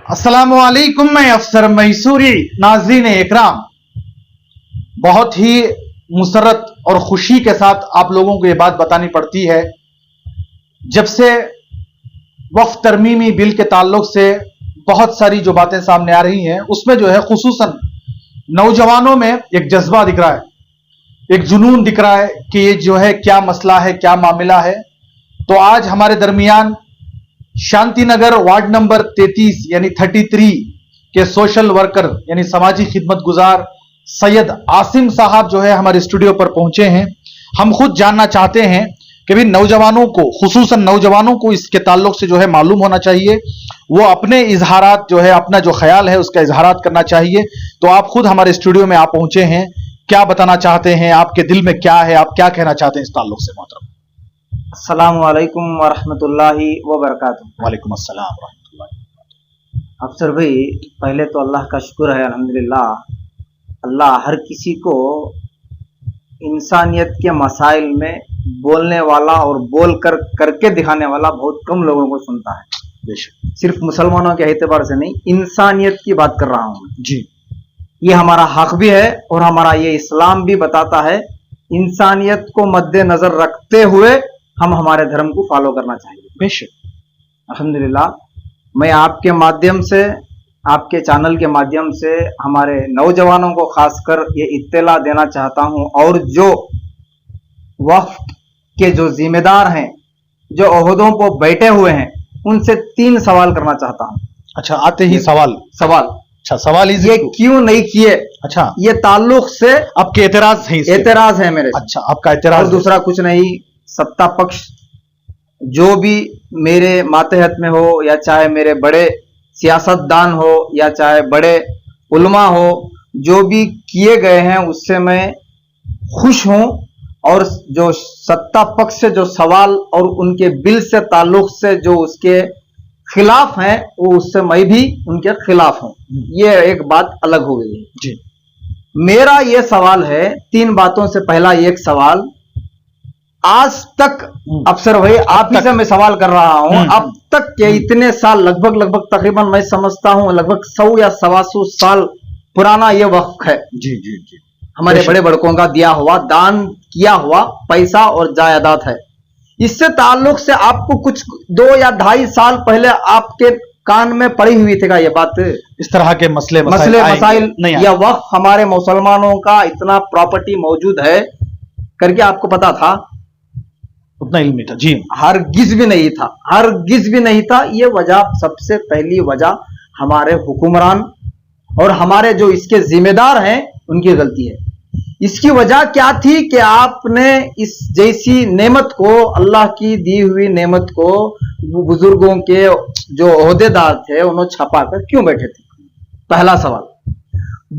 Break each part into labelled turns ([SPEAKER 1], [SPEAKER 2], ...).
[SPEAKER 1] अस्सलामुअलैकुम, मैं अफसर मैसूरी। नाज़रीन इकराम, बहुत ही मुसरत और खुशी के साथ आप लोगों को ये बात बतानी पड़ती है, जब से वक्फ तरमीमी बिल के ताल्लुक से बहुत सारी जो बातें सामने आ रही हैं, उसमें जो है खुसूसन नौजवानों में एक जज्बा दिख रहा है, एक जुनून दिख रहा है कि ये जो है क्या मसला है, क्या मामला है। तो आज हमारे दरमियान शांतिनगर वार्ड नंबर 33 यानी 33 के सोशल वर्कर यानी समाजी खिदमत गुजार सैयद आसिम साहब जो है हमारे स्टूडियो पर पहुंचे हैं। हम खुद जानना चाहते हैं कि भी नौजवानों को, खुसूसन नौजवानों को इसके ताल्लुक से जो है मालूम होना चाहिए, वो अपने इजहारात जो है, अपना जो ख्याल है उसका इजहारात करना चाहिए। तो आप खुद हमारे स्टूडियो में आप पहुंचे हैं, क्या बताना चाहते हैं, आपके दिल में क्या है, आप क्या कहना चाहते हैं इस ताल्लुक से मोहतरम?
[SPEAKER 2] अस्सलाम वालेकुम वरहमतुल्लाहि वबरकातुहू।
[SPEAKER 1] वालेकुम अस्सलाम वरहमतुल्लाहि।
[SPEAKER 2] अफसर भाई, पहले तो अल्लाह का शुक्र है, अल्हम्दुलिल्लाह। अल्लाह हर किसी को इंसानियत के मसाइल में बोलने वाला और बोल कर करके दिखाने वाला बहुत कम लोगों को सुनता है।
[SPEAKER 1] बेशक,
[SPEAKER 2] सिर्फ मुसलमानों के एतबार से नहीं, इंसानियत की बात कर रहा हूँ
[SPEAKER 1] जी।
[SPEAKER 2] ये हमारा हक भी है और हमारा ये इस्लाम भी बताता है, इंसानियत को मद्देनजर रखते हुए हम हमारे धर्म को फॉलो करना चाहिए।
[SPEAKER 1] बेशक,
[SPEAKER 2] अल्हम्दुलिल्लाह, मैं आपके माध्यम से, आपके चैनल के माध्यम से हमारे नौजवानों को खासकर ये इत्तला देना चाहता हूं, और जो वक्फ के जो जिम्मेदार हैं, जो ओहदों पर बैठे हुए हैं, उनसे 3 सवाल करना चाहता हूं।
[SPEAKER 1] अच्छा, आते ही सवाल। अच्छा, सवाल
[SPEAKER 2] ये क्यों नहीं किए?
[SPEAKER 1] अच्छा,
[SPEAKER 2] ये ताल्लुक से
[SPEAKER 1] आपके एतराज है?
[SPEAKER 2] एतराज है मेरे।
[SPEAKER 1] अच्छा, आपका एतराज।
[SPEAKER 2] और दूसरा कुछ नहीं, सत्ता पक्ष जो भी मेरे मातहत में हो, या चाहे मेरे बड़े सियासतदान हो, या चाहे बड़े उलमा हो, जो भी किए गए हैं उससे मैं खुश हूं। और जो सत्ता पक्ष से जो सवाल और उनके बिल से ताल्लुक से जो उसके खिलाफ हैं, वो उससे मैं भी उनके खिलाफ हूं। ये एक बात अलग हो गई है
[SPEAKER 1] जी।
[SPEAKER 2] मेरा ये सवाल है 3 बातों से। पहला एक सवाल, आज तक अफसर भाई आप ही से मैं सवाल कर रहा हूं, अब तक के इतने साल, लगभग तकरीबन मैं समझता हूं लगभग 100 या 125 साल पुराना ये वक्फ है।
[SPEAKER 1] जी जी जी।
[SPEAKER 2] हमारे बड़े बड़कों का दिया हुआ, दान किया हुआ पैसा और जायदाद है। इससे ताल्लुक से आपको कुछ 2 या 2.5 साल पहले आपके कान में पड़ी हुई थी क्या ये बात?
[SPEAKER 1] इस तरह के मसले
[SPEAKER 2] मसाइल या वक्फ हमारे मुसलमानों का इतना प्रॉपर्टी मौजूद है करके आपको पता था?
[SPEAKER 1] उतना इल्म नहीं था जी।
[SPEAKER 2] हरगिज भी नहीं था, हरगिज भी नहीं था। ये वजह, सबसे पहली वजह हमारे हुक्मरान और हमारे जो इसके जिम्मेदार हैं उनकी गलती है। इसकी वजह क्या थी कि आपने इस जैसी नेमत को, अल्लाह की दी हुई नेमत को, बुजुर्गों के जो ओहदेदार थे उन्होंने छपा कर क्यों बैठे थे? पहला सवाल।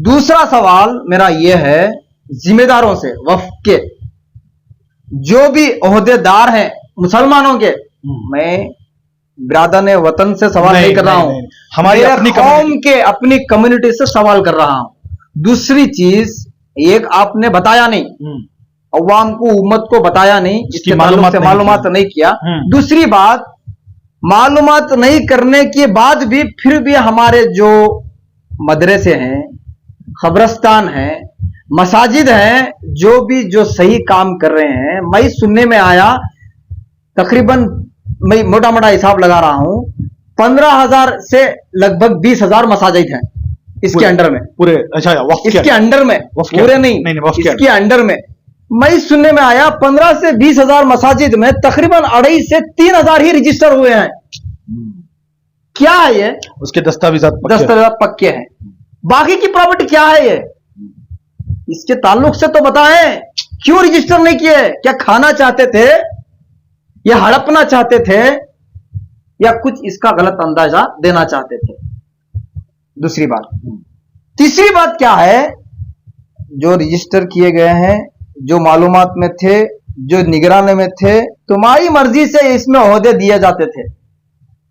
[SPEAKER 2] दूसरा सवाल मेरा यह है, जिम्मेदारों से, वक्फ के जो भी ओहदेदार हैं मुसलमानों के, मैं बिरादर वतन से सवाल नहीं कर रहा हूं, हमारी अपनी कौम के, अपनी कम्युनिटी से सवाल कर रहा हूं। दूसरी चीज, एक आपने बताया नहीं, अवाम को, उम्मत को बताया नहीं, इसके मालूमात नहीं किया। दूसरी बात, मालूमात नहीं करने के बाद भी फिर भी हमारे जो मदरसे हैं, खबरस्तान हैं, मसाजिद हैं, जो सही काम कर रहे हैं, मैं सुनने में आया तकरीबन, मैं मोटा मोटा हिसाब लगा रहा हूं, 15,000 से लगभग 20,000 मसाजिद हैं इसके अंडर में पूरे। अच्छा, इसके अंडर में, पूरे नहीं, इसके अंडर में मैं सुनने में आया 15 से 20,000 मसाजिद में तकरीबन 2.5 से 3,000 ही रजिस्टर हुए हैं। क्या है ये?
[SPEAKER 1] उसके दस्तावेजात
[SPEAKER 2] पक्के हैं। बाकी की प्रॉपर्टी क्या है ये? इसके ताल्लुक से तो बताएं, क्यों रजिस्टर नहीं किए? क्या खाना चाहते थे, या हड़पना चाहते थे, या कुछ इसका गलत अंदाजा देना चाहते थे? दूसरी बात। तीसरी बात क्या है, जो रजिस्टर किए गए हैं, जो मालूमात में थे, जो निगरानी में थे, तुम्हारी मर्जी से इसमें ओहदे दिए जाते थे,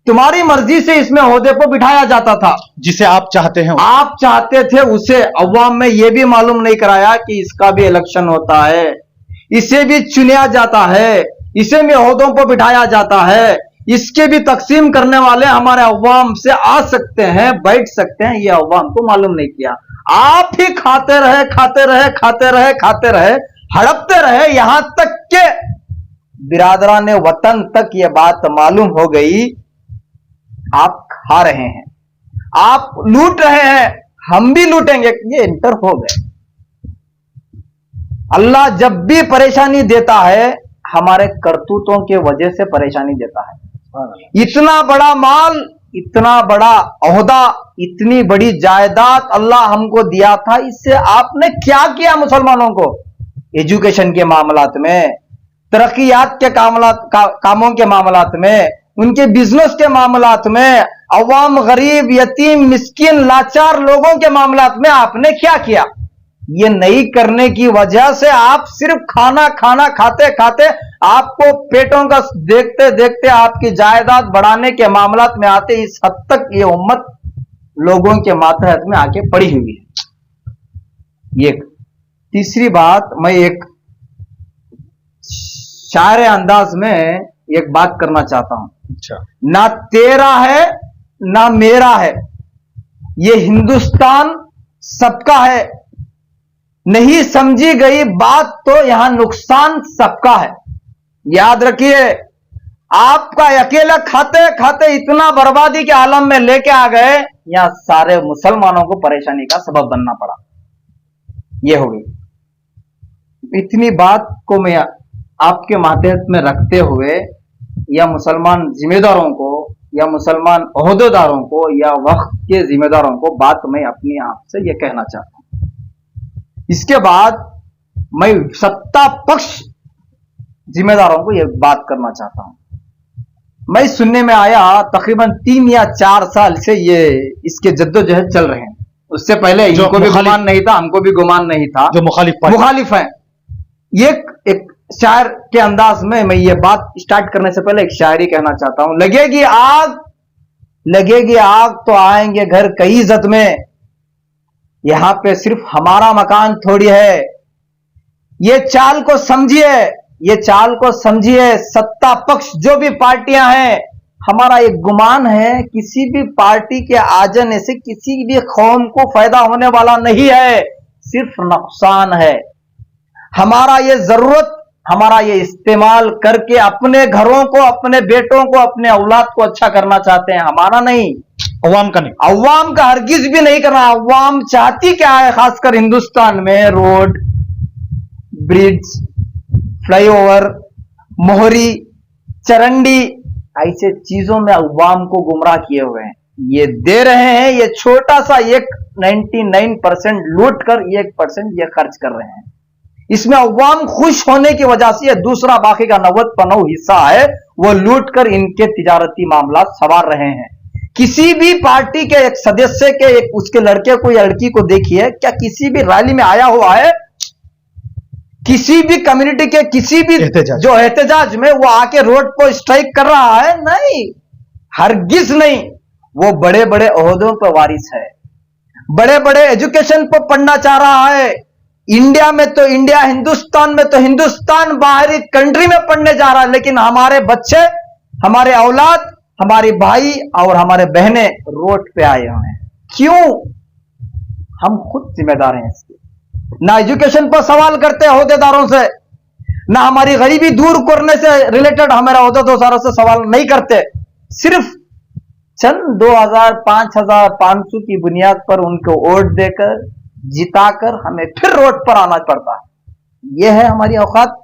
[SPEAKER 2] तुम्हारी मर्जी से इसमें ओहदे पर बिठाया जाता था,
[SPEAKER 1] जिसे आप चाहते हैं,
[SPEAKER 2] आप चाहते थे उसे। अवाम में यह भी मालूम नहीं कराया कि इसका भी इलेक्शन होता है, इसे भी चुना जाता है, इसे भी ओहदों पर बिठाया जाता है, इसके भी तकसीम करने वाले हमारे अवाम से आ सकते हैं, बैठ सकते हैं, ये अवाम को मालूम नहीं किया। आप ही खाते रहे, खाते रहे, खाते रहे, खाते रहे, हड़पते रहे, यहां तक के बिरादरान वतन तक ये बात मालूम हो गई। आप खा रहे हैं, आप लूट रहे हैं, हम भी लूटेंगे, ये इंटर हो गए। अल्लाह जब भी परेशानी देता है हमारे करतूतों के वजह से परेशानी देता है। इतना बड़ा माल, इतना बड़ा ओहदा, इतनी बड़ी जायदाद अल्लाह हमको दिया था, इससे आपने क्या किया मुसलमानों को? एजुकेशन के मामलात में, तरक्कियात के कामों के मामलात में, उनके बिजनेस के मामलात में, अवाम, गरीब, यतीम, मिस्किन, लाचार लोगों के मामलात में आपने क्या किया? ये नहीं करने की वजह से आप सिर्फ खाना खाना खाते खाते आपको पेटों का देखते देखते आपकी जायदाद बढ़ाने के मामलात में आते इस हद तक ये उम्मत लोगों के मातहत में आके पड़ी हुई है। एक तीसरी बात, मैं एक शायर अंदाज में एक बात करना चाहता हूं।
[SPEAKER 1] अच्छा।
[SPEAKER 2] ना तेरा है ना मेरा है, ये हिंदुस्तान सबका है, नहीं समझी गई बात तो यहां नुकसान सबका है। याद रखिए, आपका अकेला खाते खाते इतना बर्बादी के आलम में लेके आ गए, यहां सारे मुसलमानों को परेशानी का सबब बनना पड़ा। ये हो गई। इतनी बात को मैं आपके मातहत में रखते हुए या मुसलमान जिम्मेदारों को या मुसलमान ओहदेदारों को या वक्त के जिम्मेदारों को बात मैं अपनी आप से यह कहना चाहता हूं। इसके बाद मैं सत्ता पक्ष जिम्मेदारों को यह बात करना चाहता हूं। मैं सुनने में आया तकरीबन 3 या 4 साल से ये इसके जद्दोजहद चल रहे हैं। उससे पहले इनको भी गुमान नहीं था, हमको भी गुमान नहीं था, जो मुखालिफ है। एक शायर के अंदाज में मैं ये बात स्टार्ट करने से पहले एक शायरी कहना चाहता हूं। लगेगी आग, लगेगी आग तो आएंगे घर कई इज्जत में, यहां पे सिर्फ हमारा मकान थोड़ी है। ये चाल को समझिए, ये चाल को समझिए। सत्ता पक्ष जो भी पार्टियां हैं, हमारा एक गुमान है किसी भी पार्टी के आ जाने से किसी भी कौम को फायदा होने वाला नहीं है, सिर्फ नुकसान है। हमारा ये जरूरत, हमारा ये इस्तेमाल करके अपने घरों को, अपने बेटों को, अपने औलाद को अच्छा करना चाहते हैं, हमारा नहीं,
[SPEAKER 1] अवाम का नहीं,
[SPEAKER 2] अवाम का हरगिज भी नहीं करना। अवाम चाहती क्या है? खासकर हिंदुस्तान में रोड, ब्रिज, फ्लाईओवर, मोहरी, चरंडी, ऐसे चीजों में अवाम को गुमराह किए हुए हैं। ये दे रहे हैं, ये छोटा सा 99% लूट कर 1% ये खर्च कर रहे हैं। इसमें अवाम खुश होने की वजह से दूसरा बाकी का 90% हिस्सा है वो लूट कर इनके तिजारती मामला सवार रहे हैं। किसी भी पार्टी के एक सदस्य के, एक उसके लड़के को या लड़की को देखिए, क्या किसी भी रैली में आया हुआ है? किसी भी कम्युनिटी के किसी भी जो एहतजाज में वो आके रोड पर स्ट्राइक कर रहा है? नहीं, हरगिज नहीं। वो बड़े बड़े ओहदों पर वारिस है, बड़े बड़े एजुकेशन पर पढ़ना चाह रहा है। इंडिया में तो इंडिया, हिंदुस्तान में तो हिंदुस्तान, बाहरी कंट्री में पढ़ने जा रहा है। लेकिन हमारे बच्चे, हमारे औलाद, हमारे भाई और हमारे बहनें रोड पे आए हुए हैं। क्यों? हम खुद जिम्मेदार हैं इसके। ना एजुकेशन पर सवाल करते ओहदेदारों से, ना हमारी गरीबी दूर करने से रिलेटेड हमारा ओहदेदारों से सवाल नहीं करते। सिर्फ चंद 2000, 5000, 500 की बुनियाद पर उनको वोट देकर, जिताकर हमें फिर रोड पर आना पड़ता है। यह है हमारी औकात,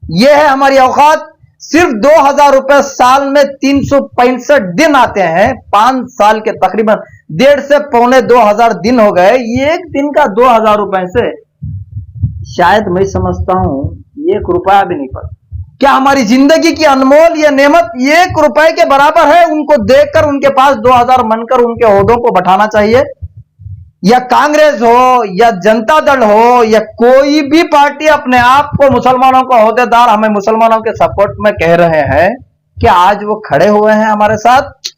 [SPEAKER 2] यह है हमारी औकात। सिर्फ 2000 रुपए साल में 365 दिन आते हैं। 5 साल के तकरीबन 1.5 से पौने 2000 दिन हो गए। एक दिन का 2000 रुपए से शायद मैं समझता हूं 1 रुपया भी नहीं पड़ता। क्या हमारी जिंदगी की अनमोल यह नेमत 1 रुपए के बराबर है? उनको देखकर उनके पास 2000 मनकर उनके ओहदों को बैठाना चाहिए। या कांग्रेस हो या जनता दल हो या कोई भी पार्टी अपने आप को मुसलमानों का ओहदेदार, हमें मुसलमानों के सपोर्ट में कह रहे हैं, कि आज वो खड़े हुए हैं हमारे साथ?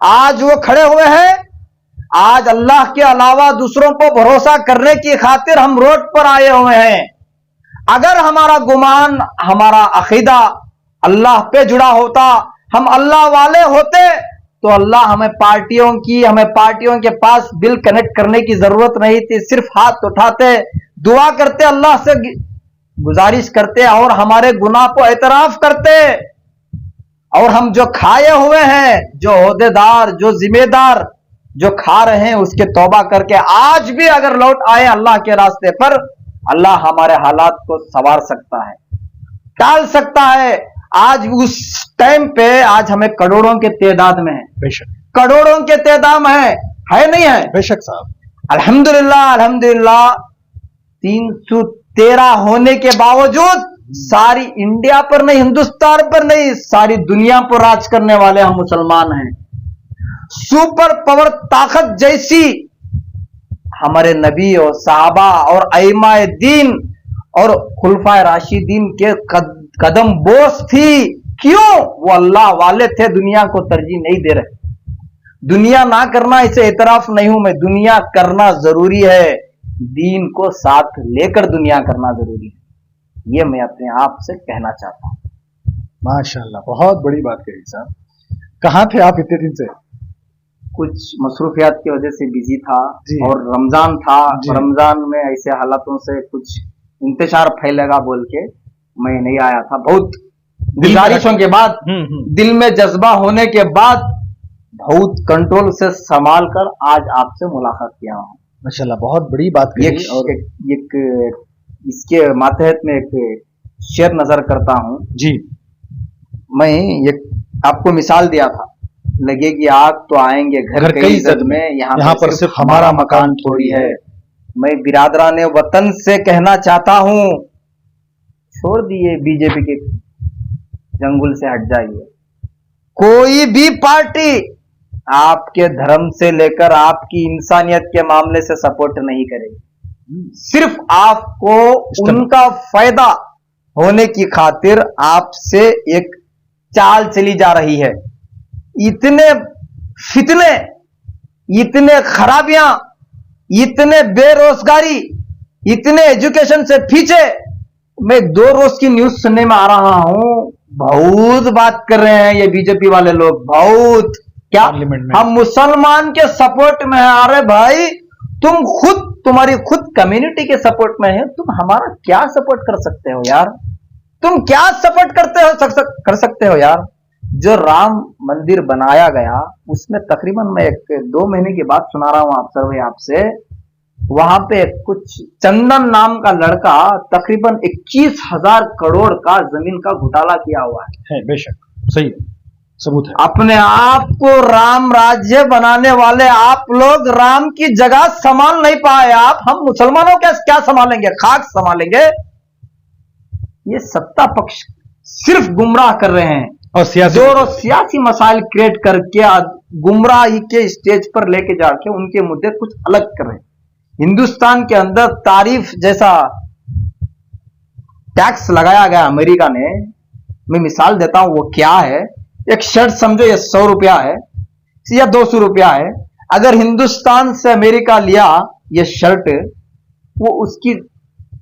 [SPEAKER 2] आज वो खड़े हुए हैं? आज अल्लाह के अलावा दूसरों पर भरोसा करने की खातिर हम रोड पर आए हुए हैं। अगर हमारा गुमान, हमारा अकीदा अल्लाह पे जुड़ा होता, हम अल्लाह वाले होते तो अल्लाह हमें पार्टियों के पास बिल कनेक्ट करने की जरूरत नहीं थी। सिर्फ हाथ उठाते, दुआ करते, अल्लाह से गुजारिश करते और हमारे गुनाह को एतराफ करते। और हम जो खाए हुए हैं, जो ओहदेदार, जो जिम्मेदार, जो खा रहे हैं, उसके तौबा करके आज भी अगर लौट आए अल्लाह के रास्ते पर, अल्लाह हमारे हालात को संवार सकता है, टाल सकता है। आज उस टाइम पे आज हमें करोड़ों के तादाद में है,
[SPEAKER 1] बेशक
[SPEAKER 2] करोड़ों के तादाद में है नहीं है?
[SPEAKER 1] बेशक साहब,
[SPEAKER 2] अल्हम्दुलिल्लाह अल्हम्दुलिल्लाह 313 होने के बावजूद सारी इंडिया पर नहीं, हिंदुस्तान पर नहीं, सारी दुनिया पर राज करने वाले हम मुसलमान हैं। सुपर पावर ताकत जैसी हमारे नबी और सहाबा और अइमाए दीन और खुलफाए राशिदीन के कदम बोस थी। क्यों? वो अल्लाह वाले थे, दुनिया को तरजीह नहीं दे रहे। दुनिया ना करना इसे इतराफ नहीं हूं मैं, दुनिया करना जरूरी है, दीन को साथ लेकर दुनिया करना जरूरी है, ये मैं अपने आप से कहना चाहता हूं।
[SPEAKER 1] माशाल्लाह, बहुत बड़ी बात कही साहब। कहाँ थे आप इतने दिन से?
[SPEAKER 2] कुछ मसरूफियात की वजह से बिजी था
[SPEAKER 1] जी।
[SPEAKER 2] और रमजान था, रमजान में ऐसे हालातों से कुछ इंतशार फैलेगा बोल के मैं नहीं आया था। बहुत गुजारिशों के बाद, दिल में जज्बा होने के बाद बहुत कंट्रोल से संभाल कर आज आपसे मुलाकात किया हूँ।
[SPEAKER 1] माशाल्लाह, बहुत बड़ी बात कही। और
[SPEAKER 2] एक इसके मातहत में एक शेर नजर करता हूँ
[SPEAKER 1] जी।
[SPEAKER 2] मैं एक आपको मिसाल दिया था, लगेगी आग तो आएंगे घर कई जद में, यहाँ पर सिर्फ हमारा मकान थोड़ी है। मैं बिरादरान वतन से कहना चाहता हूँ, छोड़ दिए बीजेपी के जंगल से हट जाइए। कोई भी पार्टी आपके धर्म से लेकर आपकी इंसानियत के मामले से सपोर्ट नहीं करेगी, सिर्फ आपको उनका फायदा होने की खातिर आपसे एक चाल चली जा रही है। इतने फितने, इतने खराबियां, इतने बेरोजगारी, इतने एजुकेशन से पीछे। मैं 2 रोज की न्यूज सुनने में आ रहा हूं, बहुत बात कर रहे हैं ये बीजेपी वाले लोग, बहुत क्या हम मुसलमान के सपोर्ट में है। अरे भाई, तुम खुद, तुम्हारी खुद कम्युनिटी के सपोर्ट में है, तुम हमारा क्या सपोर्ट कर सकते हो यार? तुम क्या सपोर्ट कर सकते हो यार? जो राम मंदिर बनाया गया उसमें तकरीबन मैं 2 महीने की बात सुना रहा हूं आप सर्वे आपसे, वहां पे कुछ चंदन नाम का लड़का तकरीबन 21,000 करोड़ का जमीन का घोटाला किया हुआ है।
[SPEAKER 1] बेशक सही है, सबूत है।
[SPEAKER 2] अपने आप को राम राज्य बनाने वाले आप लोग राम की जगह संभाल नहीं पाए। आप हम मुसलमानों क्या संभालेंगे? खाक संभालेंगे। ये सत्ता पक्ष सिर्फ गुमराह कर रहे हैं
[SPEAKER 1] और
[SPEAKER 2] सियासी मसाइल क्रिएट करके गुमराही के स्टेज पर लेके जाके उनके मुद्दे कुछ अलग कर रहे हैं। हिंदुस्तान के अंदर तारीफ जैसा टैक्स लगाया गया अमेरिका ने, मैं मिसाल देता हूं वो क्या है। एक शर्ट समझो ये 100 रुपया है या 200 रुपया है, अगर हिंदुस्तान से अमेरिका लिया ये शर्ट, वो उसकी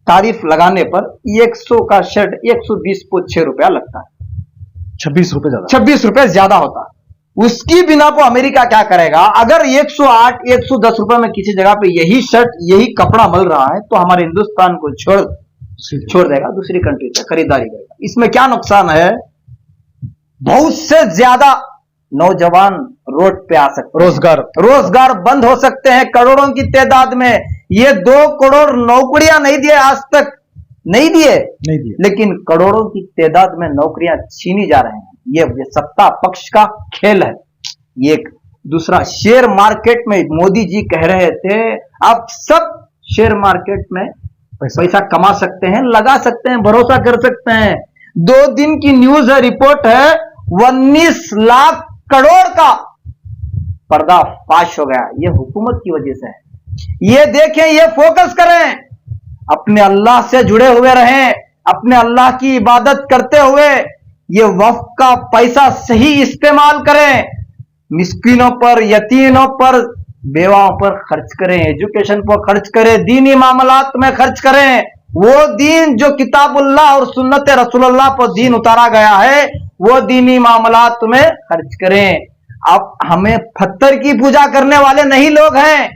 [SPEAKER 2] तारीफ लगाने पर 100 का शर्ट 120 को 6 रुपया लगता है,
[SPEAKER 1] 26 रुपए ज्यादा,
[SPEAKER 2] 26 रुपए ज्यादा होता है। उसकी बिना पर अमेरिका क्या करेगा? अगर 108 110 रुपए में किसी जगह पे यही शर्ट यही कपड़ा मिल रहा है तो हमारे हिंदुस्तान को छोड़ देगा, दूसरी कंट्री से खरीदारी करेगा। इसमें क्या नुकसान है? बहुत से ज्यादा नौजवान रोड पे आ सकते हैं, रोजगार बंद हो सकते हैं करोड़ों की तादाद में। ये 2 करोड़ नौकरियां नहीं दिए आज तक, नहीं दिए, लेकिन करोड़ों की तादाद में नौकरियां छीनी जा रहे हैं। ये सत्ता पक्ष का खेल है। ये दूसरा, शेयर मार्केट में मोदी जी कह रहे थे आप सब शेयर मार्केट में पैसा कमा सकते हैं, लगा सकते हैं, भरोसा कर सकते हैं। 2 दिन की न्यूज है, रिपोर्ट है, 19 लाख करोड़ का पर्दाफाश हो गया। ये हुकूमत की वजह से है। ये देखें, ये फोकस करें, अपने अल्लाह से जुड़े हुए रहें, अपने अल्लाह की इबादत करते हुए ये वक्फ का पैसा सही इस्तेमाल करें, मिस्कीनों पर, यतीमों पर, बेवाओं पर खर्च करें, एजुकेशन पर खर्च करें, दीनी मामलात में खर्च करें। वो दीन जो किताबुल्लाह और सुन्नत रसूलुल्लाह पर दीन उतारा गया है, वो दीनी मामलात तुम्हें खर्च करें। अब हमें पत्थर की पूजा करने वाले नहीं लोग हैं,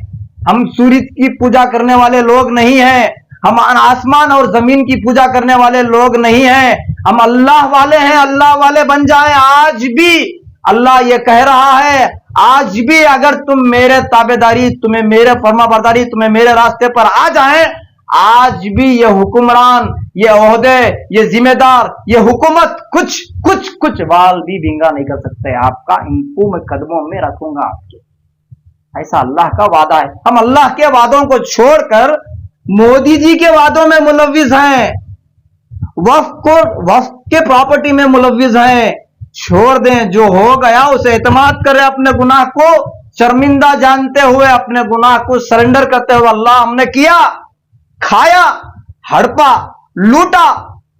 [SPEAKER 2] हम सूरज की पूजा करने वाले लोग नहीं हैं, हम आसमान और जमीन की पूजा करने वाले लोग नहीं हैं, हम अल्लाह वाले हैं। अल्लाह वाले बन जाएं। आज भी अल्लाह ये कह रहा है, आज भी अगर तुम मेरे ताबेदारी, तुम्हें मेरे फर्माबरदारी, तुम्हें मेरे रास्ते पर आ जाएं, आज भी ये हुक्मरान, ये ओहदे, ये जिम्मेदार, ये हुकूमत कुछ वाल भी विंगा नहीं कर सकते आपका। इनको मैं कदमों में रखूंगा आपके। ऐसा अल्लाह का वादा है। हम अल्लाह के वादों को छोड़कर मोदी जी के वादों में मुलव्विस हैं, वक्फ के प्रॉपर्टी में मुलव्विस हैं। छोड़ दें, जो हो गया उसे एतमाद करें। अपने गुनाह को शर्मिंदा जानते हुए, अपने गुनाह को सरेंडर करते हुए, अल्लाह हमने किया, खाया, हड़पा, लूटा,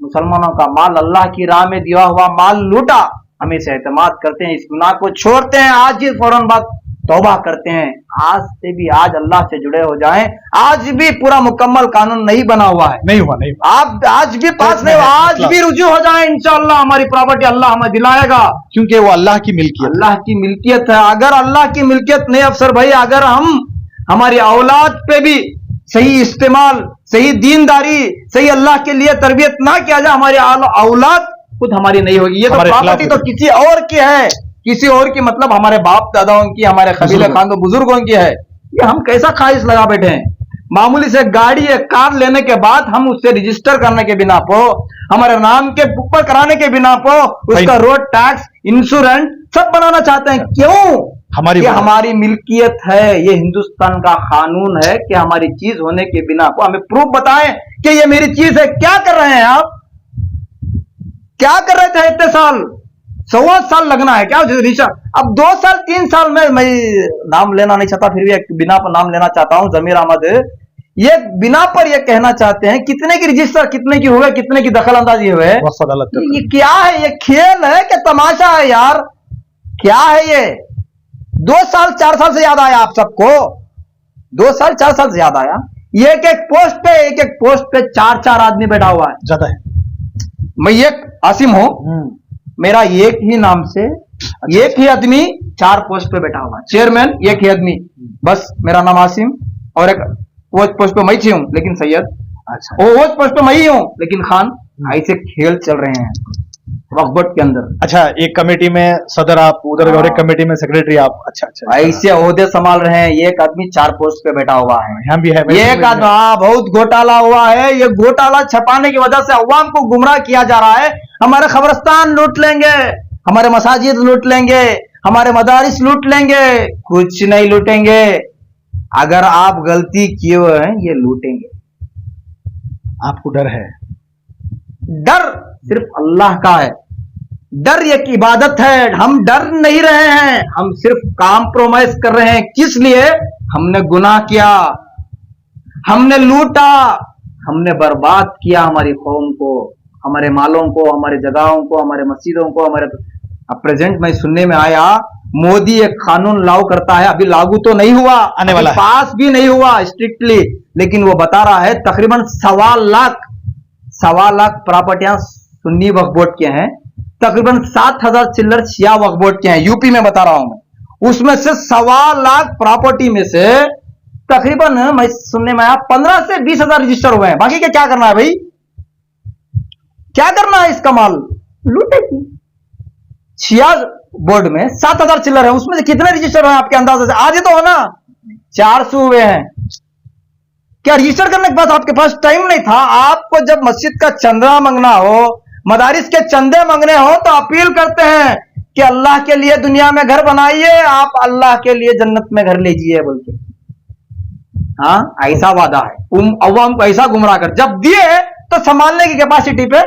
[SPEAKER 2] मुसलमानों का माल, अल्लाह की राह में दिया हुआ माल लूटा, हम इसे एतमाद करते हैं, इस गुनाह को छोड़ते हैं, आज ही फौरन बाद तौबा करते हैं। आज से भी आज अल्लाह से जुड़े हो जाएं। आज भी पूरा मुकम्मल कानून नहीं बना हुआ है,
[SPEAKER 1] नहीं हुआ।
[SPEAKER 2] आप आज भी पास नहीं हुआ, आज भी रुजू हो जाएं, इंशाअल्लाह हमारी प्रॉपर्टी अल्लाह हमें दिलाएगा,
[SPEAKER 1] क्योंकि वो अल्लाह की मिल्कियत,
[SPEAKER 2] अल्लाह की मिल्कियत है। अगर अल्लाह की मिल्कियत नहीं अफसर भाई, अगर हम हमारी औलाद पे भी सही इस्तेमाल, सही दीनदारी, सही अल्लाह के लिए तरबियत ना किया जाए, हमारी औलाद खुद हमारी नहीं होगी। ये तो प्रॉपर्टी तो किसी और की है, किसी और की, मतलब हमारे बाप दादाओं की, हमारे कबीले खानदान बुजुर्गों की है। ये हम कैसा ख्वाहिश लगा बैठे हैं। मामूली से गाड़ी या कार लेने के बाद हम उससे रजिस्टर करने के बिना पो, हमारे नाम के ऊपर कराने के बिना पो, उसका रोड टैक्स, इंश्योरेंस सब बनाना चाहते हैं। क्यों? हमारी मिल्कियत है, ये हिंदुस्तान का कानून है कि हमारी चीज होने के बिना को हमें प्रूफ बताएं कि ये मेरी चीज है। क्या कर रहे हैं आप? क्या कर रहे थे इतने साल? 100 साल लगना है क्या रिशर्च? अब 2 साल 3 साल में, मैं नाम लेना नहीं चाहता, फिर भी एक बिना पर नाम लेना चाहता हूं, जमीर अहमद, ये बिना पर ये कहना चाहते हैं कितने की रजिस्टर, कितने की हुए, कितने की दखल अंदाजी हुए। ये क्या है? ये खेल है कि तमाशा है यार? क्या है ये? 2 साल 4 साल से याद आया आप सबको? 2 साल 4 साल से याद आया? ये एक पोस्ट पे 4 आदमी बैठा हुआ है,
[SPEAKER 1] ज्यादा है।
[SPEAKER 2] मैं एक आसिम हूं, मेरा एक ही नाम से एक ही आदमी 4 पोस्ट पे बैठा हुआ है, चेयरमैन एक ही आदमी, बस मेरा नाम आसिम, और एक वो पोस्ट पे मैं ही हूं लेकिन सैयद,
[SPEAKER 1] अच्छा,
[SPEAKER 2] वो पोस्ट पे मैं ही हूं लेकिन खान। ऐसे खेल चल रहे हैं वक्फ बोर्ड के अंदर।
[SPEAKER 1] अच्छा, एक कमेटी में सदर आप उधर, और एक कमेटी में सेक्रेटरी आप। अच्छा,
[SPEAKER 2] ऐसे ओहदे संभाल रहे हैं। एक आदमी 4 पोस्ट पे बैठा हुआ है,
[SPEAKER 1] यहाँ भी है
[SPEAKER 2] एक आदमी। बहुत घोटाला हुआ है। ये घोटाला छपाने की वजह से अवाम को गुमराह किया जा रहा है। हमारे खबरस्तान लूट लेंगे, हमारे मसाजिद लूट लेंगे, हमारे मदारिस लूट लेंगे, कुछ नहीं लूटेंगे। अगर आप गलती किए हुए हैं, ये लूटेंगे।
[SPEAKER 1] आपको डर है?
[SPEAKER 2] डर सिर्फ अल्लाह का है। डर एक इबादत है। हम डर नहीं रहे हैं, हम सिर्फ कॉम्प्रोमाइज कर रहे हैं। किस लिए? हमने गुनाह किया, हमने लूटा, हमने बर्बाद किया हमारी कौम को, हमारे मालों को, हमारे जगहों को, हमारे मस्जिदों को, हमारे। अब प्रेजेंट में सुनने में आया मोदी एक कानून लागू करता है, अभी लागू तो नहीं हुआ,
[SPEAKER 1] आने वाला है,
[SPEAKER 2] पास भी नहीं हुआ स्ट्रिक्टली, लेकिन वो बता रहा है तकरीबन 1.25 लाख प्रॉपर्टियां सुन्नी वक्फ बोर्ड के हैं, तकरीबन 7,000 चिल्लर शिया वक्फ बोर्ड के हैं, यूपी में बता रहा हूं मैं। उसमें से 1.25 लाख प्रॉपर्टी में से तकरीबन, मैं सुनने में आया 15 से 20,000 रजिस्टर हुए हैं। बाकी क्या करना है भाई? क्या करना है? इसका माल लूटेगी। शिया बोर्ड में 7,000 चिल्लर है, उसमें से कितने रजिस्टर हैं आपके अंदाजे से? आज ही तो हो ना, 400 हुए हैं। क्या रजिस्टर करने के बाद आपके पास टाइम नहीं था? आपको जब मस्जिद का चंदा मांगना हो, मदारिस के चंदे मांगने हो, तो अपील करते हैं कि अल्लाह के लिए दुनिया में घर बनाइए, आप अल्लाह के लिए जन्नत में घर लीजिए बोल के। हाँ, ऐसा वादा है। अवाम को ऐसा गुमराह कर, जब दिए तो संभालने की कैपेसिटी पे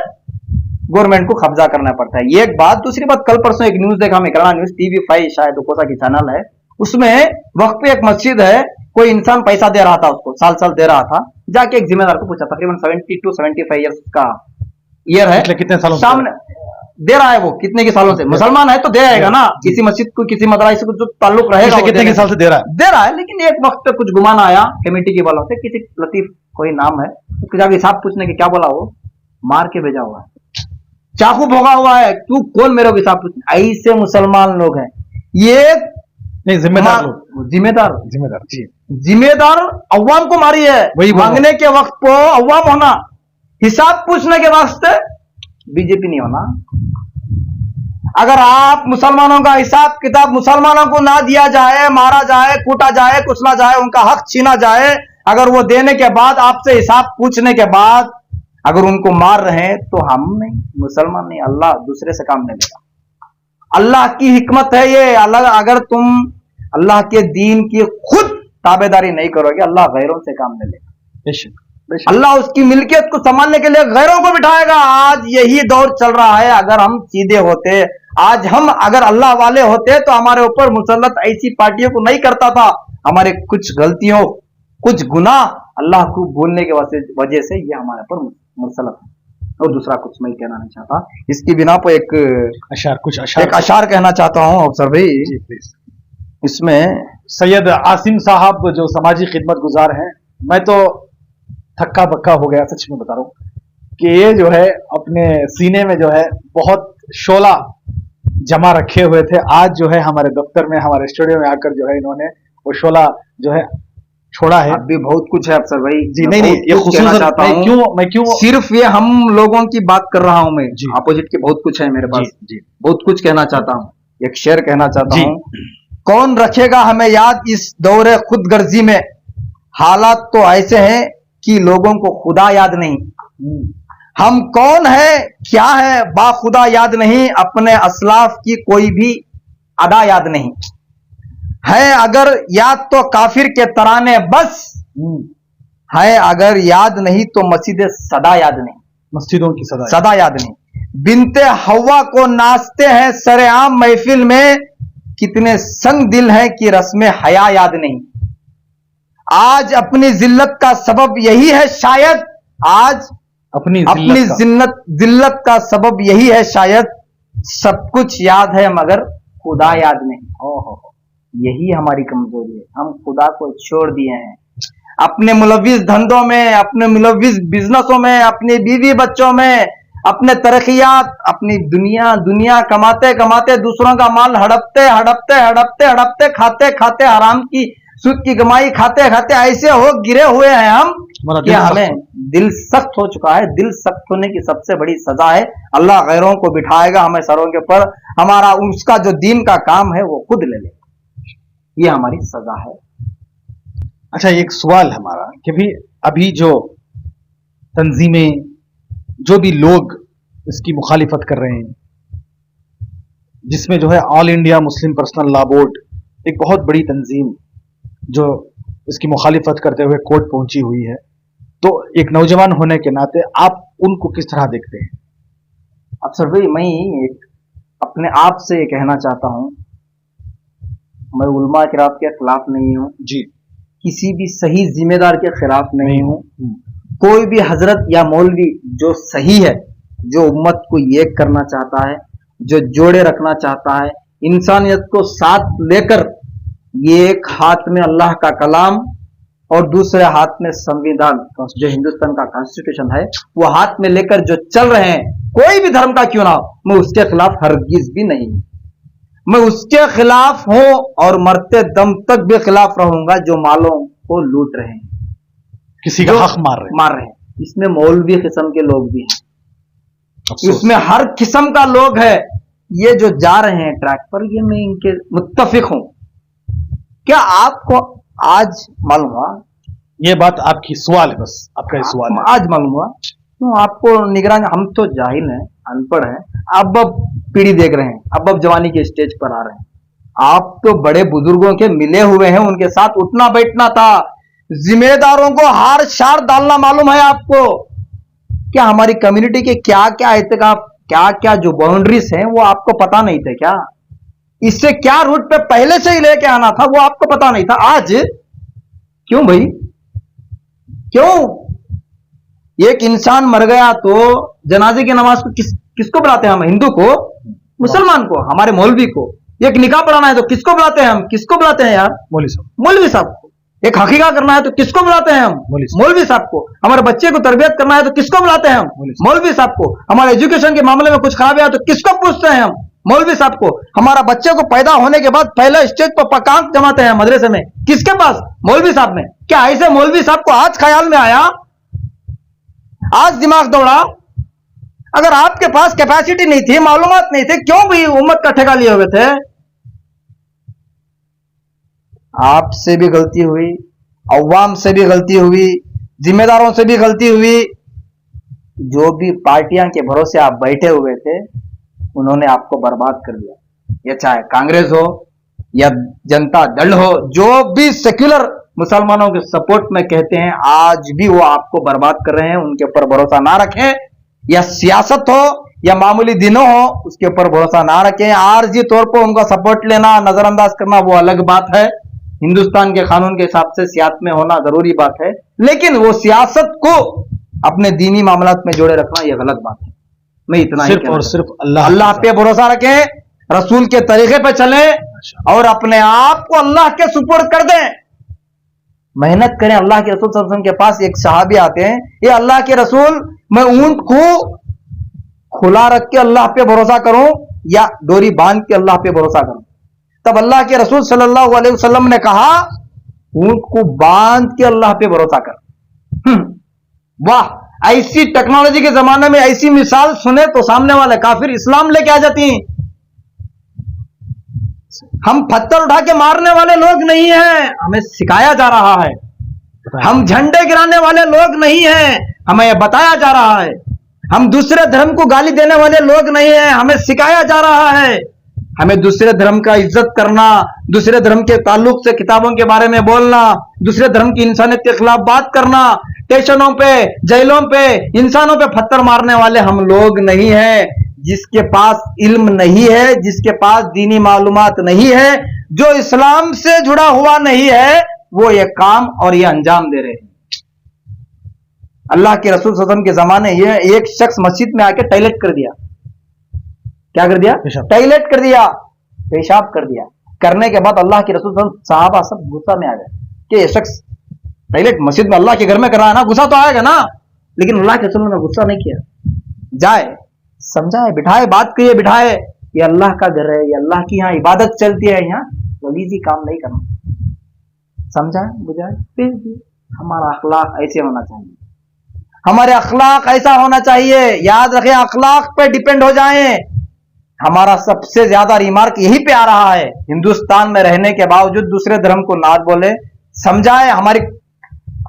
[SPEAKER 2] गवर्नमेंट को कब्जा करना पड़ता है। ये एक बात। दूसरी बात, कल परसों एक न्यूज देखा, इकराना न्यूज TV5 शायद कोसा की चैनल है, उसमें वक्त पे एक मस्जिद है, कोई इंसान पैसा दे रहा था उसको, साल दे रहा था, जाके एक जिम्मेदार को पूछा, तकरीबन 70 to 75 ईयर्स का ईयर है,
[SPEAKER 1] कितने सालों
[SPEAKER 2] सामने दे रहा है वो, कितने के सालों से? मुसलमान है तो दे आएगा ना, किसी मस्जिद को, किसी मदरसे को जो ताल्लुक रहेगा,
[SPEAKER 1] कितने के साल से दे रहा है?
[SPEAKER 2] लेकिन एक वक्त पे कुछ गुमान आया कमेटी के वालों से, किसी लतीफ कोई नाम है, उसके जाके हिसाब पूछने के क्या बोला, वो मार के भेजा हुआ है, चाकू भोगा हुआ है, तू कौन मेरे को हिसाब पूछने। ऐसे मुसलमान लोग हैं ये,
[SPEAKER 1] नहीं जिम्मेदार लोग,
[SPEAKER 2] जिम्मेदार
[SPEAKER 1] जिम्मेदार जी,
[SPEAKER 2] जिम्मेदार अव्वाम को मारी है।
[SPEAKER 1] वही
[SPEAKER 2] मांगने के वक्त को अव्वाम होना, हिसाब पूछने के वास्ते बीजेपी नहीं होना। अगर आप मुसलमानों का हिसाब किताब मुसलमानों को ना दिया जाए, मारा जाए, कूटा जाए, कुचला जाए, उनका हक छीना जाए, अगर वो देने के बाद आपसे हिसाब पूछने के बाद अगर उनको मार रहे हैं, तो हम नहीं, मुसलमान नहीं, अल्लाह दूसरे से काम नहीं लेगा। अल्लाह की हिकमत है ये। अलग अगर तुम अल्लाह के दीन की खुद ताबेदारी नहीं करोगे, अल्लाह गैरों से काम नहीं लेगा। अल्लाह उसकी मिल्कियत को संभालने के लिए गैरों को बिठाएगा। आज यही दौर चल रहा है। अगर हम सीधे होते, आज हम अगर अल्लाह वाले होते, तो हमारे ऊपर मुसल्लत ऐसी पार्टियों को नहीं करता था। हमारे कुछ गलतियों, कुछ गुनाह अल्लाह को भूलने के वजह से ये हमारे ऊपर मुसल्लत है। और दूसरा कुछ मैं कहना नहीं चाहता। इसकी बिना पर एक अशार कहना चाहता हूँ अफसर भाई। इसमें
[SPEAKER 1] सैयद आसिम साहब जो समाजी खिदमत गुजार हैं, मैं तो थक्का बक्का हो गया, सच में बता रहा हूँ कि ये जो है अपने सीने में जो है बहुत शोला जमा रखे हुए थे। आज जो है हमारे दफ्तर में, हमारे स्टूडियो में आकर जो है इन्होंने वो शोला जो है छोड़ा है।
[SPEAKER 2] अभी बहुत कुछ है अफसर भाई
[SPEAKER 1] जी। नहीं ये खुसूसन मैं क्यों
[SPEAKER 2] सिर्फ ये हम लोगों की बात कर रहा हूं, मैं अपोजिट की बहुत कुछ है मेरे पास जी। बहुत कुछ कहना चाहता हूं। एक शेर कहना चाहता हूं, कौन रखेगा हमें याद इस दौरे खुदगर्जी में, हालात तो ऐसे हैं कि लोगों को खुदा याद नहीं। हम कौन है क्या है बाखुदा याद नहीं, अपने असलाफ की कोई भी अदा याद नहीं है। अगर याद तो काफिर के तराने बस है, अगर याद नहीं तो मस्जिद सदा याद नहीं,
[SPEAKER 1] मस्जिदों की
[SPEAKER 2] सदा याद नहीं। बिनते हवा को नाचते हैं सरेआम महफिल में, कितने संग दिल हैं कि रस्म हया याद नहीं। आज अपनी जिल्लत का सबब यही है शायद, आज अपनी जिल्लत का सबब यही है शायद, सब कुछ याद है मगर खुदा याद नहीं। यही हमारी कमजोरी है, हम खुदा को छोड़ दिए हैं। अपने मुलविस धंधों में, अपने मुलविस बिजनेसों में, अपनी बीवी बच्चों में, अपने तरक्कियात, अपनी दुनिया कमाते कमाते दूसरों का माल हड़पते खाते खाते हराम की सूद की कमाई खाते खाते ऐसे हो गिरे हुए हैं हम कि हमें दिल सख्त हो चुका है। दिल सख्त होने की सबसे बड़ी सजा है, अल्लाह गैरों को बिठाएगा हमें सरों के ऊपर, हमारा उसका जो दीन का काम है वो खुद ले लेगा। ये हमारी सजा है।
[SPEAKER 1] अच्छा, एक सवाल हमारा कि भी अभी जो तंजीमें, जो भी लोग इसकी मुखालिफत कर रहे हैं, जिसमें जो है all India Muslim personal law board एक बहुत बड़ी तंजीम जो इसकी मुखालिफत करते हुए कोर्ट पहुंची हुई है, तो एक नौजवान होने के नाते आप उनको किस तरह देखते हैं?
[SPEAKER 2] अफसर भाई, मैं एक अपने आप से ये कहना चाहता हूं, मैं उलमा किरात के खिलाफ नहीं हूं
[SPEAKER 1] जी,
[SPEAKER 2] किसी भी सही जिम्मेदार के खिलाफ नहीं हूं। कोई भी हजरत या मौलवी जो सही है, जो उम्मत को एक करना चाहता है, जो जोड़े रखना चाहता है, इंसानियत को साथ लेकर, ये एक हाथ में अल्लाह का कलाम और दूसरे हाथ में संविधान, जो हिंदुस्तान का कॉन्स्टिट्यूशन है, वो हाथ में लेकर जो चल रहे हैं, कोई भी धर्म का क्यों ना हो, मैं उसके खिलाफ हरगिज भी नहीं हूं। मैं उसके खिलाफ हूं और मरते दम तक भी खिलाफ रहूंगा जो मालों को लूट रहे हैं,
[SPEAKER 1] किसी का हक मार रहे हैं।
[SPEAKER 2] इसमें मौलवी किस्म के लोग भी हैं, इसमें हर किस्म का लोग है। ये जो जा रहे हैं ट्रैक पर, ये मैं इनके मुत्तफिक हूं। क्या आपको आज मालूम हुआ?
[SPEAKER 1] ये बात आपकी सवाल है, बस आपका ये सवाल है।
[SPEAKER 2] आज मालूम हुआ क्यों आपको निगरानी? हम तो जाहिल हैं, अनपढ़ हैं, अब पीढ़ी देख रहे हैं, अब जवानी के स्टेज पर आ रहे हैं। आप तो बड़े बुजुर्गों के मिले हुए हैं, उनके साथ उठना बैठना था, जिम्मेदारों को हार शार डालना मालूम है आपको। क्या हमारी कम्युनिटी के क्या क्या एहतिकाफ, क्या क्या जो बाउंड्रीज हैं, वो आपको पता नहीं थे क्या? इससे क्या रूट पे पहले से ही लेके आना था, वो आपको पता नहीं था। आज क्यों भाई, क्यों? एक इंसान मर गया तो जनाजे की नमाज को किसको बुलाते हैं हम? हिंदू को, मुसलमान को, हमारे मौलवी को। एक निकाह पढ़ाना है तो किसको बुलाते हैं हम? किसको बुलाते हैं यार?
[SPEAKER 1] मौलवी साहब
[SPEAKER 2] को। एक हकीका करना है तो किसको बुलाते हैं हम? मौलवी साहब को। हमारे बच्चे को तरबियत करना है तो किसको बुलाते हैं हम? मौलवी साहब को। हमारे एजुकेशन के मामले में कुछ खराबी है तो किसको पूछते हैं हम? मौलवी साहब को। हमारा बच्चे को पैदा होने के बाद पहला स्टेज पर पकांक जमाते हैं मदरसे में, किसके पास? मौलवी साहब में। क्या ऐसे मौलवी साहब को आज ख्याल में आया, आज दिमाग दौड़ा? अगर आपके पास कैपेसिटी नहीं थी, मालूमात नहीं थी, क्यों भी उम्मत का ठेका लिए हुए थे? आपसे भी गलती हुई, अवाम से भी गलती हुई, जिम्मेदारों से भी गलती हुई। जो भी पार्टियां के भरोसे आप बैठे हुए थे उन्होंने आपको बर्बाद कर दिया। ये चाहे कांग्रेस हो या जनता दल हो, जो भी सेक्युलर मुसलमानों के सपोर्ट में कहते हैं, आज भी वो आपको बर्बाद कर रहे हैं। उनके ऊपर भरोसा ना रखें। या सियासत हो या मामूली दिनों हो, उसके ऊपर भरोसा ना रखें। आरजी तौर पर उनका सपोर्ट लेना, नजरअंदाज करना वो अलग बात है। हिंदुस्तान के कानून के हिसाब से सियासत में होना जरूरी बात है, लेकिन वो सियासत को अपने दीनी मामलात में जोड़े रखना यह गलत बात है। मैं इतना
[SPEAKER 1] सिर्फ और सिर्फ
[SPEAKER 2] अल्लाह पे भरोसा रखें, रसूल के तरीके पे चलें और अपने आप को अल्लाह के सुपुर्द कर दें। मेहनत करें। अल्लाह के रसूल सल्लल्लाहु अलैहि वसल्लम के पास एक सहाबी आते हैं, ये अल्लाह के रसूल, मैं ऊंट को खुला रख के अल्लाह पे भरोसा करूं या डोरी बांध के अल्लाह पे भरोसा करूं? तब अल्लाह के रसूल सल्लल्लाहु अलैहि वसल्लम ने कहा, ऊंट को बांध के अल्लाह पे भरोसा कर। वाह, ऐसी टेक्नोलॉजी के जमाने में ऐसी मिसाल सुने तो सामने वाले काफिर इस्लाम लेके आ जाती हैं। हम पत्थर उठा के मारने वाले लोग नहीं हैं, हमें सिखाया जा रहा है। हम झंडे गिराने वाले लोग नहीं हैं, हमें यह बताया जा रहा है। हम दूसरे धर्म को गाली देने वाले लोग नहीं हैं, हमें सिखाया जा रहा है। हमें दूसरे धर्म का इज्जत करना, दूसरे धर्म के ताल्लुक से किताबों के बारे में बोलना, दूसरे धर्म की इंसानियत के खिलाफ बात करना, स्टेशनों पे, जेलों पे इंसानों पे पत्थर मारने वाले हम लोग नहीं हैं। जिसके पास इल्म नहीं है, जिसके पास दीनी मालूमात नहीं है, जो इस्लाम से जुड़ा हुआ नहीं है, वो ये काम और ये अंजाम दे रहे हैं। अल्लाह के रसूल सल्लल्लाहु अलैहि वसल्लम के जमाने ये एक शख्स मस्जिद में आके टॉयलेट कर दिया। क्या कर दिया? टॉयलेट कर दिया, पेशाब कर दिया। करने के बाद अल्लाह के रसूल साहबा सब गुस्सा में आ गए कि ये शख्स टॉयलेट मस्जिद में अल्लाह के घर में कर रहा है ना, गुस्सा तो आएगा ना। लेकिन अल्लाह के रसूल ने गुस्सा नहीं किया, जाए समझाए, बिठाए, बात करिए, बिठाए, ये अल्लाह का घर है, ये अल्लाह की यहाँ इबादत चलती है, यहाँ गलीजी काम नहीं करना। समझाए, बुझाए, फिर भी हमारा अखलाक ऐसे होना चाहिए, हमारे अखलाक ऐसा होना चाहिए। याद रखें, अखलाक पे डिपेंड हो जाएं। हमारा सबसे ज्यादा रिमार्क यही पे आ रहा है, हिंदुस्तान में रहने के बावजूद दूसरे धर्म को ना बोले, समझाए। हमारी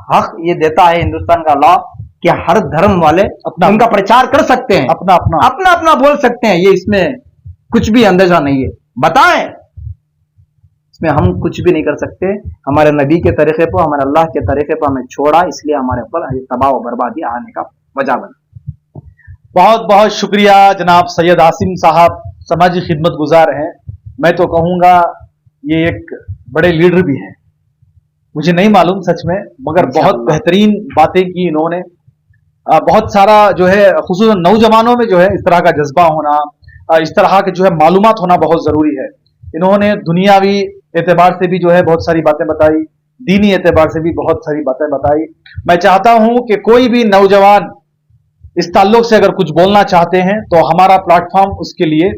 [SPEAKER 2] हक ये देता है हिंदुस्तान का लॉ कि हर धर्म वाले अपना उनका प्रचार कर सकते हैं, अपना अपना अपना अपना बोल सकते हैं। ये इसमें कुछ भी अंदेशा नहीं है, बताएं, इसमें हम कुछ भी नहीं कर सकते। हमारे नबी के तरीके पर, हमारे अल्लाह के तरीके पर हमें छोड़ा, इसलिए हमारे ऊपर तबाह और बर्बादी आने का वजह बना।
[SPEAKER 1] बहुत बहुत शुक्रिया जनाब सैयद आसिम साहब, समाजी खिदमत गुजार हैं। मैं तो कहूँगा ये एक बड़े लीडर भी हैं, मुझे नहीं मालूम सच में, मगर बहुत बेहतरीन बातें की इन्होंने। बहुत सारा जो है खुसूसन नौजवानों में जो है इस तरह का जज्बा होना, इस तरह के जो है मालूमात होना बहुत ज़रूरी है। इन्होंने दुनियावी एतबार से भी जो है बहुत सारी बातें बताई, दीनी एतबार से भी बहुत सारी बातें बताई। मैं चाहता हूं कि कोई भी नौजवान इस ताल्लुक से अगर कुछ बोलना चाहते हैं तो हमारा प्लेटफॉर्म उसके लिए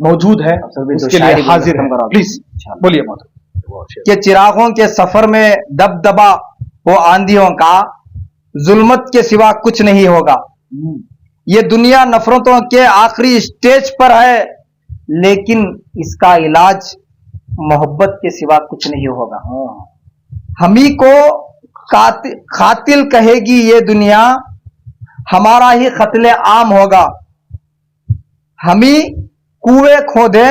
[SPEAKER 1] मौजूद है, उसके लिए हाजिर है। प्लीज बोलिए मोहतरम।
[SPEAKER 2] कि चिरागों के सफर में दबदबा वो आंधियों का, जुल्मत के सिवा कुछ नहीं होगा। ये दुनिया नफरतों के आखिरी स्टेज पर है, लेकिन इसका इलाज मोहब्बत के सिवा कुछ नहीं होगा। हमी को कातिल कहेगी ये दुनिया, हमारा ही कत्ले आम होगा। हमी कुएं खोदे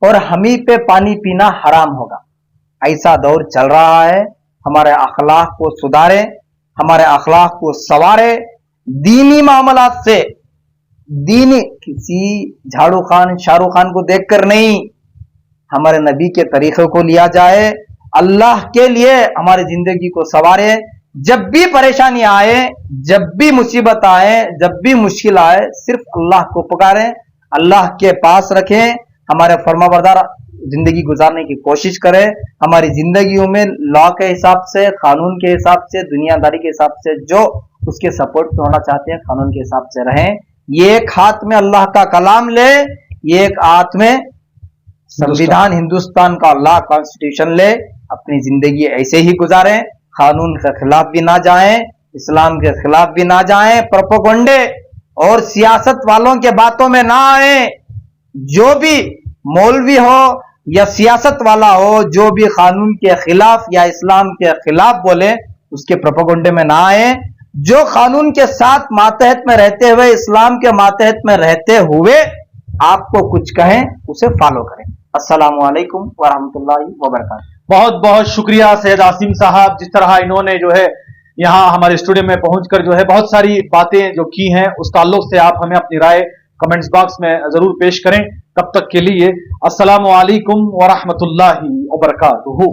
[SPEAKER 2] और हमी पे पानी पीना हराम होगा। ऐसा दौर चल रहा है। हमारे अखलाक को सुधारे, हमारे अखलाक को संवारे, दीनी मामलात से, दीनी किसी झाड़ू खान शाहरुख खान को देखकर नहीं, हमारे नबी के तरीके को लिया जाए, अल्लाह के लिए हमारी जिंदगी को संवारे। जब भी परेशानी आए, जब भी मुसीबत आए, जब भी मुश्किल आए, सिर्फ अल्लाह को पुकारें, अल्लाह के पास रखें, हमारे फर्माबरदार जिंदगी गुजारने की कोशिश करें। हमारी जिंदगियों में लॉ के हिसाब से, कानून के हिसाब से, दुनियादारी के हिसाब से जो उसके सपोर्ट में होना चाहते हैं, कानून के हिसाब से रहें। ये एक हाथ में अल्लाह का कलाम ले, ये एक हाथ में संविधान हिंदुस्तान का अल्लाह कॉन्स्टिट्यूशन ले, अपनी जिंदगी ऐसे ही गुजारें, कानून के खिलाफ भी ना जाएं, इस्लाम के खिलाफ भी ना जाएं, प्रोपेगेंडे और सियासत वालों के बातों में ना आए। जो भी मौलवी हो या सियासत वाला हो, जो भी कानून के खिलाफ या इस्लाम के खिलाफ बोले, उसके प्रोपेगेंडे में ना आए। जो कानून के साथ मातहत में रहते हुए, इस्लाम के मातहत में रहते हुए आपको कुछ कहें, उसे फॉलो करें। अस्सलामु अलैकुम वरहमतुल्लाहि वबरकातुहू।
[SPEAKER 1] बहुत बहुत शुक्रिया सैयद आसिम साहब, जिस तरह इन्होंने जो है यहाँ हमारे स्टूडियो में पहुंचकर जो है बहुत सारी बातें जो की हैं, उस ताल्लुक से आप हमें अपनी राय कमेंट्स बॉक्स में जरूर पेश करें। तब तक के लिए अस्सलामु अलैकुम वरहमतुल्लाहि वबरकातुहू।